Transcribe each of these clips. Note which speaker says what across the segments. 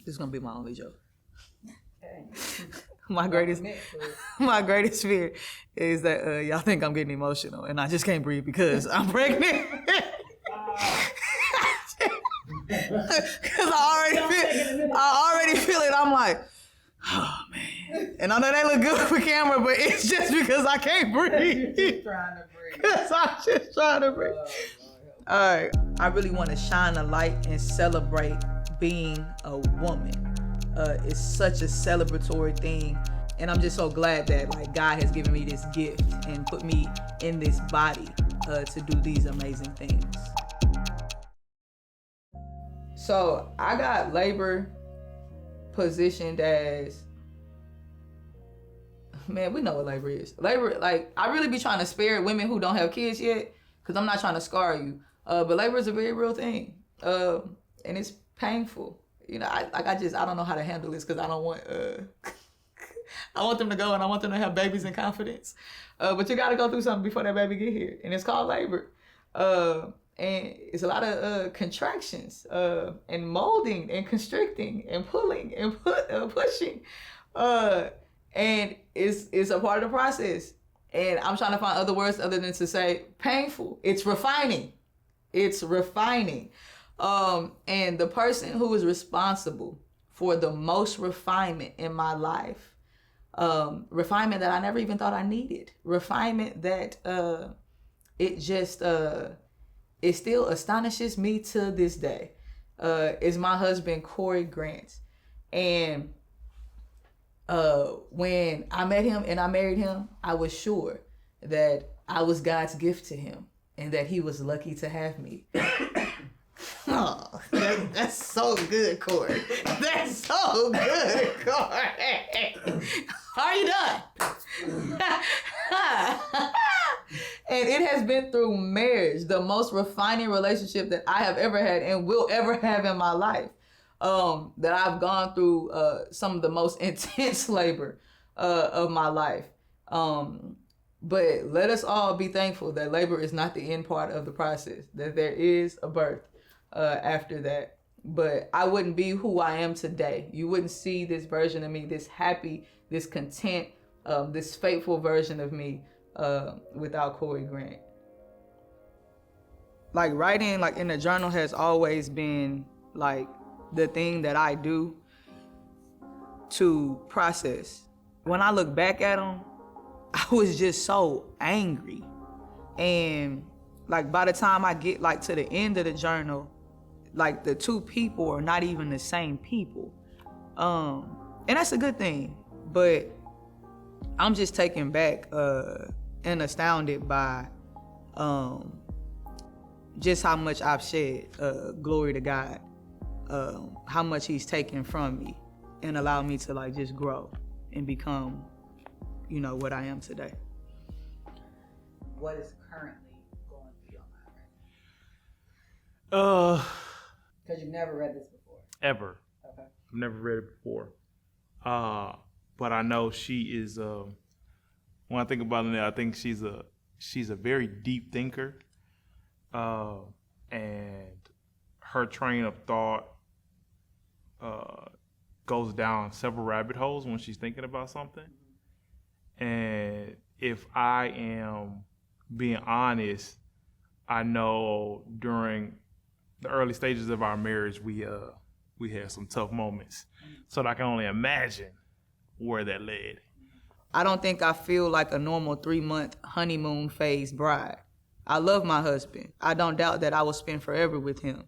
Speaker 1: This is gonna be my only joke.
Speaker 2: Okay.
Speaker 1: my greatest fear is that y'all think I'm getting emotional and I just can't breathe because I'm pregnant. Because I already feel it. I'm like, oh man. And I know they look good for camera, but it's just because I can't breathe.
Speaker 2: Trying to breathe.
Speaker 1: Because I'm just trying to breathe. All right. I really want to shine a light and celebrate being a woman. It's such a celebratory thing. And I'm just so glad that like God has given me this gift and put me in this body to do these amazing things. So I got labor positioned as, man, we know what labor is. Labor, like, I really be trying to spare women who don't have kids yet, because I'm not trying to scar you. But labor is a very real thing. And it's painful. You know, I don't know how to handle this because I don't want, I want them to go and I want them to have babies in confidence. But you got to go through something before that baby get here. And it's called labor. And it's a lot of contractions and molding and constricting and pulling and pushing. And it's a part of the process. And I'm trying to find other words other than to say painful. It's refining. It's refining. And the person who is responsible for the most refinement in my life, refinement that I never even thought I needed, refinement that it still astonishes me to this day, is my husband, Cory Grant. And when I met him and I married him, I was sure that I was God's gift to him and that he was lucky to have me. Oh, that's so good, Cory. That's so good, Cory. Are you done? And it has been through marriage, the most refining relationship that I have ever had and will ever have in my life, that I've gone through some of the most intense labor of my life. But let us all be thankful that labor is not the end part of the process, that there is a birth after that. But I wouldn't be who I am today. You wouldn't see this version of me, this happy, this content, this faithful version of me without Cory Grant. Like writing like in a journal has always been like the thing that I do to process. When I look back at them, I was just so angry. And like by the time I get like to the end of the journal, like the two people are not even the same people. And that's a good thing. But I'm just taken back and astounded by just how much I've shed, glory to God, how much he's taken from me and allowed me to like just grow and become, you know, what I am today.
Speaker 2: What is currently going through your mind right now? Because you've never read this before.
Speaker 3: Ever.
Speaker 2: Okay.
Speaker 3: I've never read it before. But I know she is, when I think about it, I think she's a very deep thinker. And her train of thought goes down several rabbit holes when she's thinking about something. And if I am being honest, I know during the early stages of our marriage, we had some tough moments. So I can only imagine where that led.
Speaker 1: I don't think I feel like a normal 3-month honeymoon phase bride. I love my husband. I don't doubt that I will spend forever with him.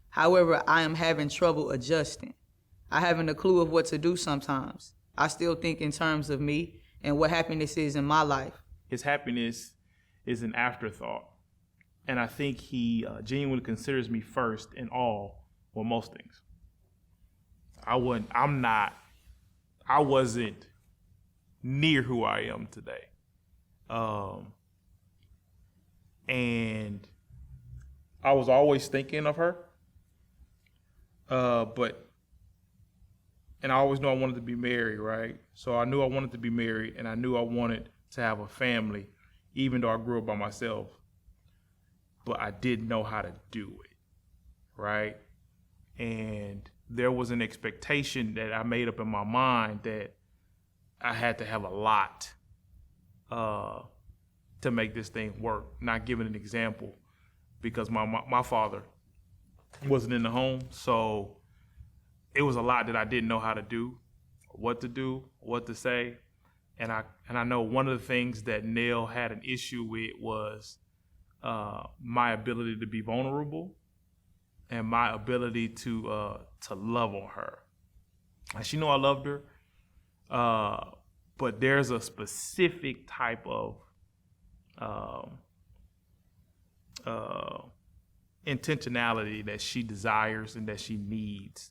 Speaker 1: However, I am having trouble adjusting. I haven't a clue of what to do sometimes. I still think in terms of me and what happiness is in my life. His happiness is an afterthought. And I think he genuinely considers me first in all, well, most things. I wasn't near who I am today. And I was always thinking of her. And I always knew I wanted to be married, right? So I knew I wanted to be married, and I knew I wanted to have a family, even though I grew up by myself. But I didn't know how to do it, right? And
Speaker 3: there was an expectation that I made up in my mind that I had to have a lot to make this thing work. Not giving an example, because my father wasn't in the home, so it was a lot that I didn't know how to do, what to say, and I know one of the things that Nell had an issue with was my ability to be vulnerable and my ability to love on her. And she knew I loved her, but there's a specific type of intentionality that she desires and that she needs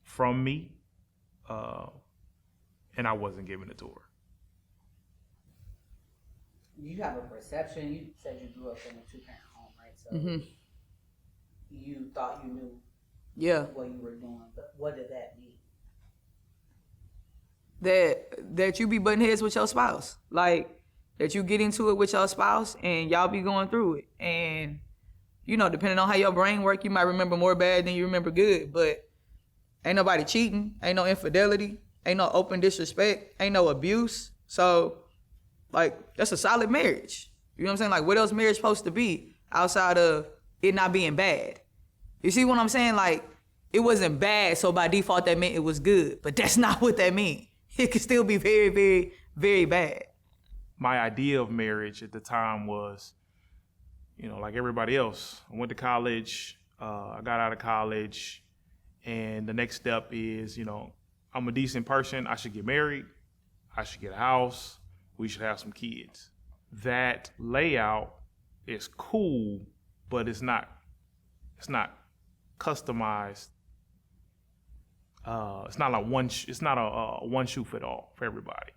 Speaker 3: from me, and I wasn't giving it to her.
Speaker 2: You have a perception. You said you grew up in a 2-parent home, right? So you thought you knew what you were doing, but what did that mean?
Speaker 1: That you be butting heads with your spouse. Like, that you get into it with your spouse and y'all be going through it. And, you know, depending on how your brain work, you might remember more bad than you remember good. But ain't nobody cheating. Ain't no infidelity. Ain't no open disrespect. Ain't no abuse. So, like, that's a solid marriage. You know what I'm saying? Like, what else marriage supposed to be outside of it not being bad? You see what I'm saying? Like, it wasn't bad, so by default that meant it was good. But that's not what that means. It could still be very, very, very bad.
Speaker 3: My idea of marriage at the time was, you know, like everybody else. I went to college, I got out of college, and the next step is, you know, I'm a decent person, I should get married, I should get a house, we should have some kids. That layout is cool, but it's not customized. It's not like it's not a one shoe fit all for everybody.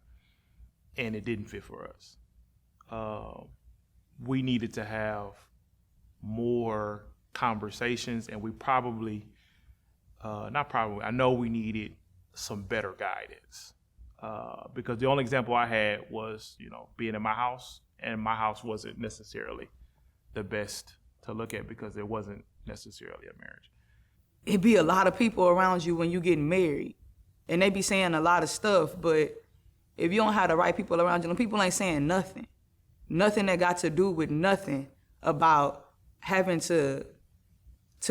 Speaker 3: And it didn't fit for us. We needed to have more conversations, and we I know we needed some better guidance. Because the only example I had was, you know, being in my house, and my house wasn't necessarily the best to look at because it wasn't necessarily a marriage.
Speaker 1: It be a lot of people around you when you getting married, and they be saying a lot of stuff, but if you don't have the right people around you, them people ain't saying nothing. Nothing that got to do with nothing about having to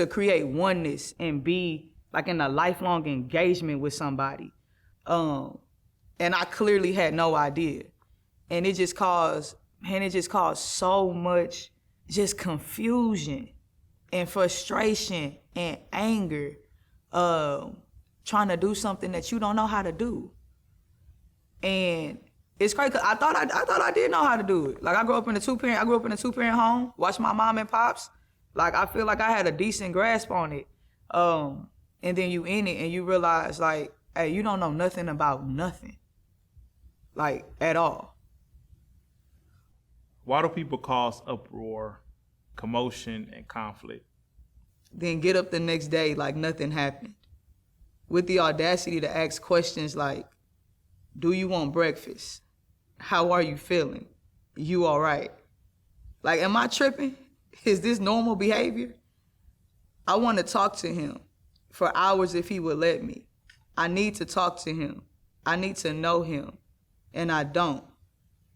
Speaker 1: create oneness and be like in a lifelong engagement with somebody. And I clearly had no idea. And it just caused so much just confusion and frustration and anger, trying to do something that you don't know how to do. And it's crazy, 'cause I thought I did know how to do it. Like, I grew up in a 2-parent home, watched my mom and pops. Like, I feel like I had a decent grasp on it. And then you in it and you realize, like, hey, you don't know nothing about nothing. Like, at all.
Speaker 3: Why do people cause uproar, commotion, and conflict?
Speaker 1: Then get up the next day like nothing happened, with the audacity to ask questions like, do you want breakfast? How are you feeling? You all right? Like, am I tripping? Is this normal behavior? I want to talk to him for hours if he would let me. I need to talk to him. I need to know him, and I don't.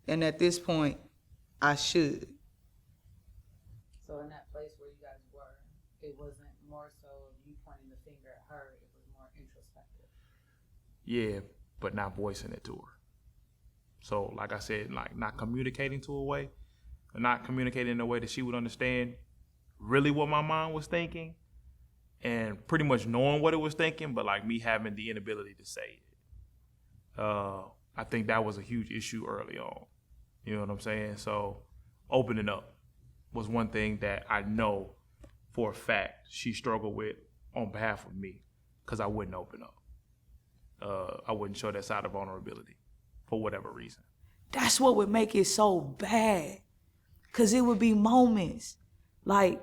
Speaker 1: And at this point, I should.
Speaker 2: So in that place where you guys were, it wasn't more so you pointing the finger at her, it was more introspective.
Speaker 3: Yeah, but not voicing it to her. So like I said, like not communicating in a way that she would understand really what my mind was thinking, and pretty much knowing what it was thinking, but like me having the inability to say it. I think that was a huge issue early on. You know what I'm saying? So opening up was one thing that I know for a fact she struggled with on behalf of me, because I wouldn't open up. I wouldn't show that side of vulnerability for whatever reason.
Speaker 1: That's what would make it so bad. Because it would be moments, like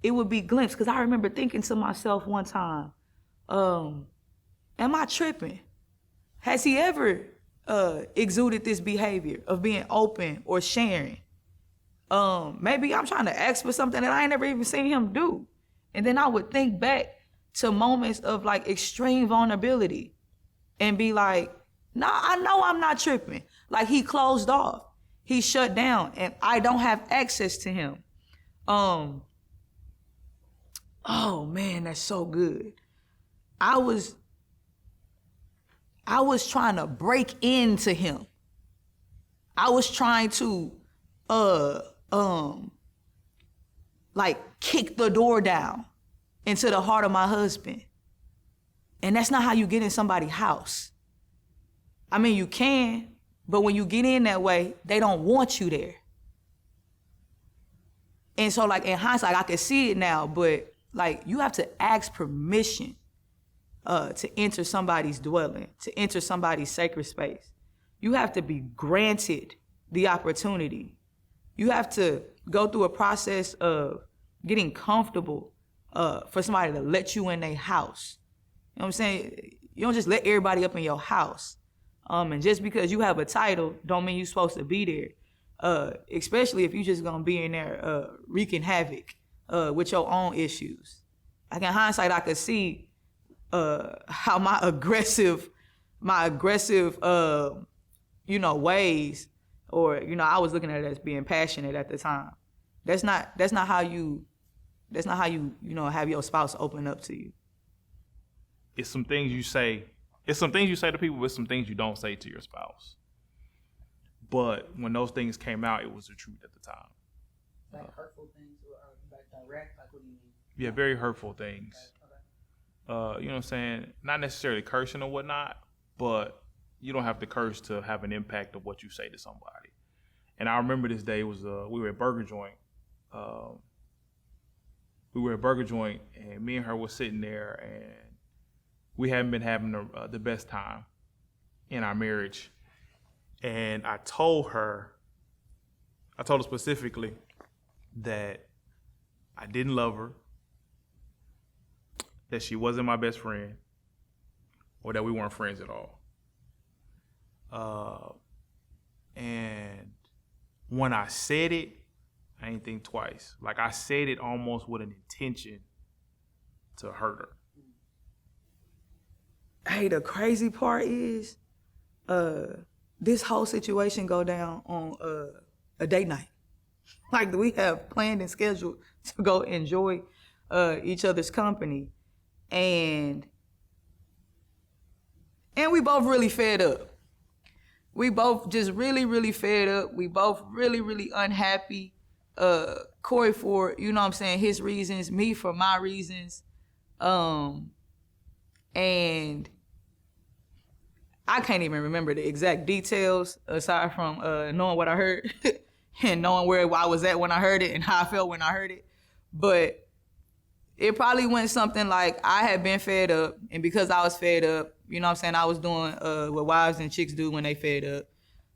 Speaker 1: it would be glimpses. Because I remember thinking to myself one time, am I tripping? Has he ever exuded this behavior of being open or sharing? Maybe I'm trying to ask for something that I ain't never even seen him do. And then I would think back to moments of like extreme vulnerability and be like, nah, I know I'm not tripping. Like he closed off, he shut down, and I don't have access to him. Oh man, that's so good. I was trying to break into him. I was trying to like kick the door down into the heart of my husband. And that's not how you get in somebody's house. I mean, you can, but when you get in that way, they don't want you there. And so like in hindsight, I can see it now, but like you have to ask permission to enter somebody's dwelling, to enter somebody's sacred space. You have to be granted the opportunity. You have to go through a process of getting comfortable for somebody to let you in their house. You know what I'm saying? You don't just let everybody up in your house. And just because you have a title don't mean you're supposed to be there. Especially if you're just gonna be in there wreaking havoc with your own issues. Like in hindsight, I could see how my aggressive ways, or I was looking at it as being passionate at the time. That's not how you have your spouse open up to you.
Speaker 3: It's some things you say. It's some things you say to people, but some things you don't say to your spouse. But when those things came out, it was the truth at the time.
Speaker 2: Like hurtful things or like direct? Like what do you mean?
Speaker 3: Yeah, very hurtful things.
Speaker 2: Okay.
Speaker 3: You know what I'm saying? Not necessarily cursing or whatnot, but you don't have to curse to have an impact of what you say to somebody. And I remember this day, it was we were at Burger Joint. And me and her were sitting there, and we hadn't been having the best time in our marriage. And I told her specifically that I didn't love her, that she wasn't my best friend, or that we weren't friends at all. And when I said it, I didn't think twice. Like I said it almost with an intention to hurt her.
Speaker 1: Hey, the crazy part is, this whole situation go down on a date night. Like we have planned and scheduled to go enjoy each other's company, and we both really fed up. We both just really, really fed up. We both really, really unhappy. Cory for, his reasons, me for my reasons. And I can't even remember the exact details aside from knowing what I heard and knowing where I was at when I heard it and how I felt when I heard it. But it probably went something like I had been fed up, and because I was fed up, I was doing what wives and chicks do when they fed up.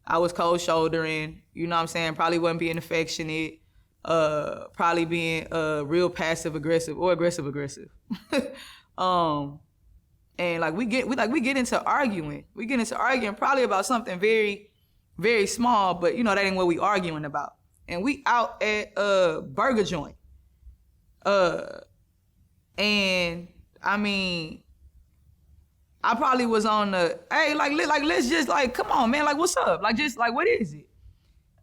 Speaker 1: I was cold shouldering, probably wasn't being affectionate, probably being real passive aggressive or aggressive aggressive. And like we get into arguing. We get into arguing probably about something very, very small, but that ain't what we arguing about. And we out at Burger Joint. And I mean, I probably was on the, hey, let's just come on, man, what's up? What is it?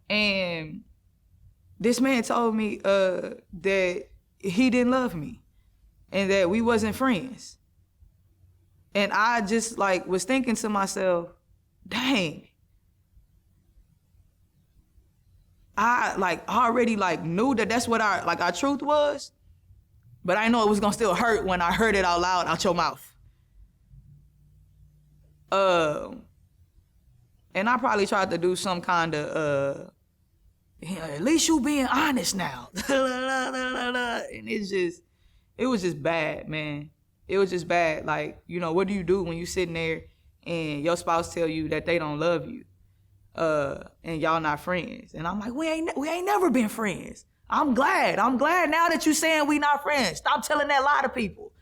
Speaker 1: And this man told me that he didn't love me and that we wasn't friends. And I just was thinking to myself, dang, I already knew that that's what our truth was, but I know it was gonna still hurt when I heard it out loud out your mouth. And I probably tried to do some kind of, at least you being honest now. And it was just bad, man. It was just bad. What do you do when you sitting there and your spouse tell you that they don't love you, and y'all not friends? And I'm like, we ain't never been friends. I'm glad now that you saying we not friends. Stop telling that lie to people.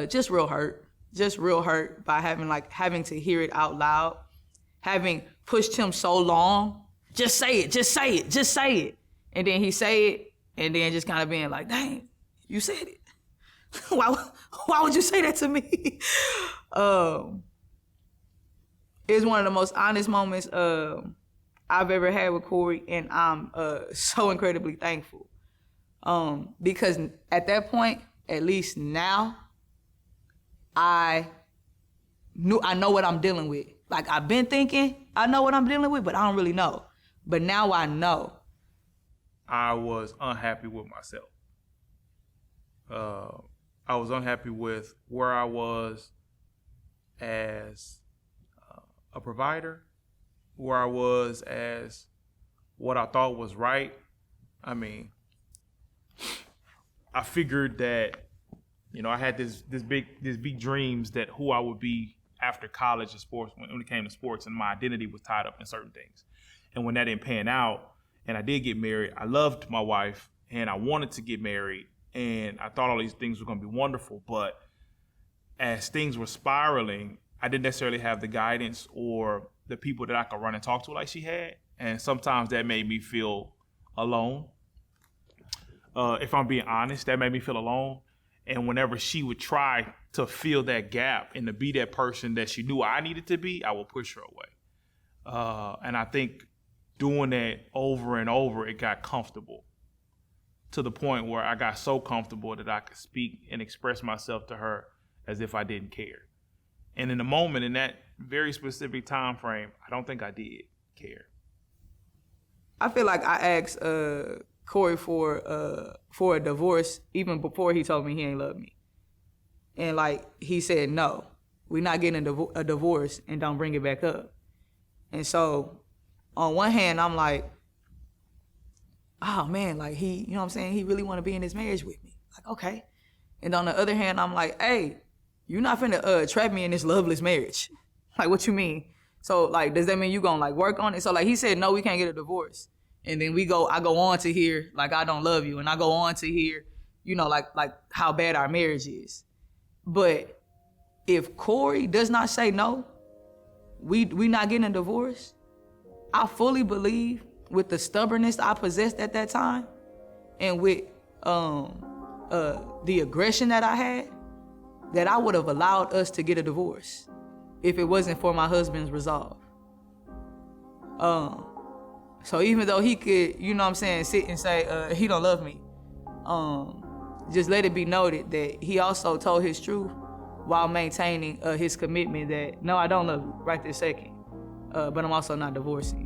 Speaker 1: Just real hurt by having to hear it out loud, having pushed him so long. Just say it. And then he say it, and then just kind of being like, dang, you said it. why would you say that to me? It's one of the most honest moments I've ever had with Cory, and I'm so incredibly thankful. Because at that point, at least now, I know what I'm dealing with. Like, I've been thinking I know what I'm dealing with, but I don't really know. But now I know.
Speaker 3: I was unhappy with myself. I was unhappy with where I was as a provider, where I was as what I thought was right. I mean, I figured that, you know, I had this big dreams that who I would be after college and sports when it came to sports, and my identity was tied up in certain things. And when that didn't pan out, and I did get married, I loved my wife and I wanted to get married, and I thought all these things were going to be wonderful. But as things were spiraling, I didn't necessarily have the guidance or the people that I could run and talk to like she had. And sometimes that made me feel alone. If I'm being honest, that made me feel alone. And whenever she would try to fill that gap and to be that person that she knew I needed to be, I would push her away. And I think doing that over and over, it got comfortable to the point where I got so comfortable that I could speak and express myself to her as if I didn't care. And in the moment, in that very specific time frame, I don't think I did care.
Speaker 1: I feel like I asked Cory for a divorce even before he told me he ain't love me. And like, he said, no, we're not getting a divorce, and don't bring it back up. And so on one hand, I'm like, oh man, like he, you know what I'm saying? He really want to be in this marriage with me. Like, okay. And on the other hand, I'm like, hey, you're not finna trap me in this loveless marriage. Like, what you mean? So like, does that mean you gonna like work on it? So like, he said, no, we can't get a divorce. And then I go on to hear like, I don't love you. And I go on to hear, you know, like how bad our marriage is. But if Cory does not say no, we not getting a divorce, I fully believe with the stubbornness I possessed at that time and with the aggression that I had, that I would have allowed us to get a divorce if it wasn't for my husband's resolve. So even though he could, you know what I'm saying, sit and say he don't love me, just let it be noted that he also told his truth while maintaining his commitment that, no, I don't love you right this second, but I'm also not divorcing you.